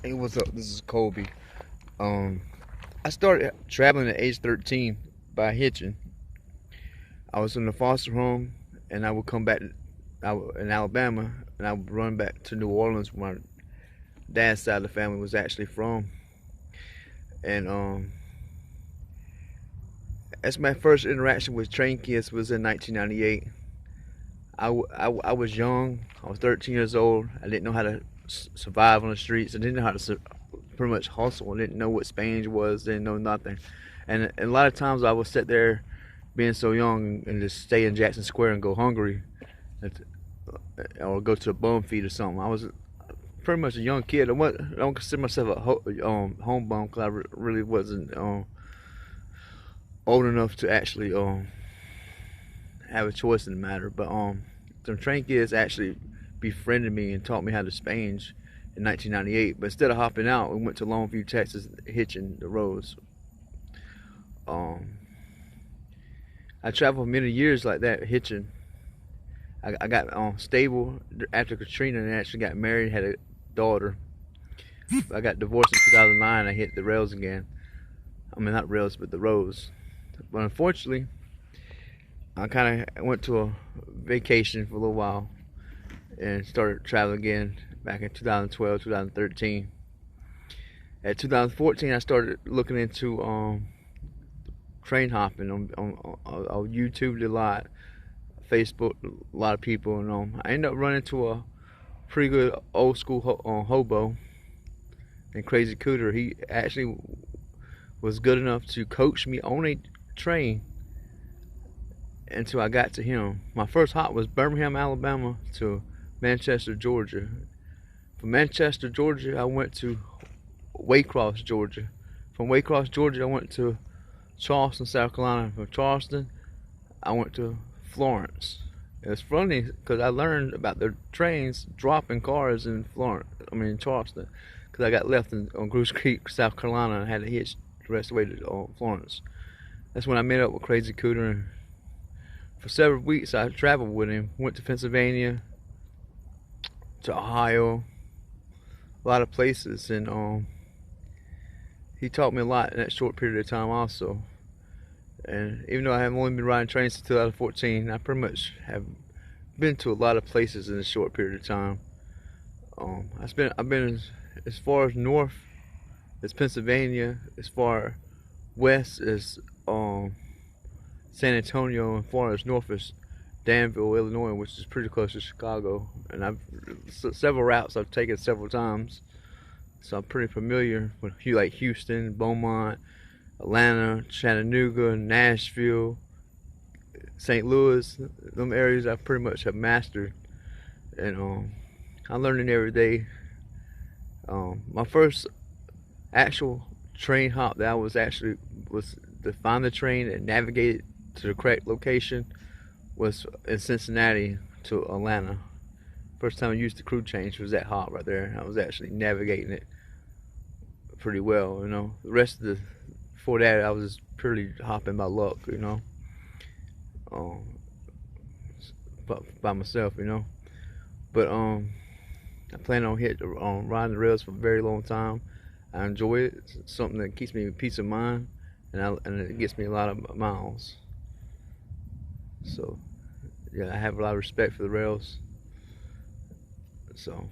Hey, what's up? This is Kobe. Um, I started traveling at age 13 by hitching. I was in the foster home, and I would come back. In Alabama, and I would run back to New Orleans, where my dad's side of the family was actually from. And that's my first interaction with train kids was in 1998. I was young. I was 13 years old. I didn't know how to survive on the streets. I didn't know how to pretty much hustle. I didn't know what Spange was. Didn't know nothing. And a lot of times I would sit there, being so young, and just stay in Jackson Square and go hungry, or go to a bum feed or something. I was pretty much a young kid. I don't consider myself a home bum because I really wasn't old enough to actually have a choice in the matter. But some train kids actually befriended me and taught me how to spange in 1998. But instead of hopping out, we went to Longview, Texas, hitching the roads. Um, I traveled many years like that hitching. I got stable after Katrina and actually got married, had a daughter. I got divorced in 2009. I hit the rails again. I mean, not rails, but the roads. But unfortunately, I kind of went to a vacation for a little while and started traveling again back in 2012, 2013. At 2014, I started looking into train hopping on YouTube a lot, Facebook, a lot of people, and I ended up running into a pretty good old school hobo named Crazy Cooter. He actually was good enough to coach me on a train until I got to him. My first hop was Birmingham, Alabama to Manchester, Georgia. From Manchester, Georgia, I went to Waycross, Georgia. From Waycross, Georgia, I went to Charleston, South Carolina. From Charleston, I went to Florence. It was funny because I learned about the trains dropping cars in Charleston, because I got left on Goose Creek, South Carolina, and had to hitch the rest of the way to Florence. That's when I met up with Crazy Cooter, and for several weeks I traveled with him. Went to Pennsylvania, to Ohio, a lot of places, and he taught me a lot in that short period of time also. And even though I have only been riding trains since 2014, I pretty much have been to a lot of places in a short period of time. I've been as far as north as Pennsylvania, as far west as San Antonio, and far as north as Danville, Illinois, which is pretty close to Chicago. And I've several routes I've taken several times, so I'm pretty familiar with like Houston, Beaumont, Atlanta, Chattanooga, Nashville, St. Louis. Them areas I pretty much have mastered, and I'm learning every day. My first actual train hop that I was to find the train and navigate it to the correct location was in Cincinnati to Atlanta. First time I used the crew change was that hop right there. I was actually navigating it pretty well, you know. The rest of the before that, I was just purely hopping by luck, you know, by myself, you know. But I plan on riding the rails for a very long time. I enjoy it. It's something that keeps me peace of mind, and it gets me a lot of miles. So yeah, I have a lot of respect for the rails. So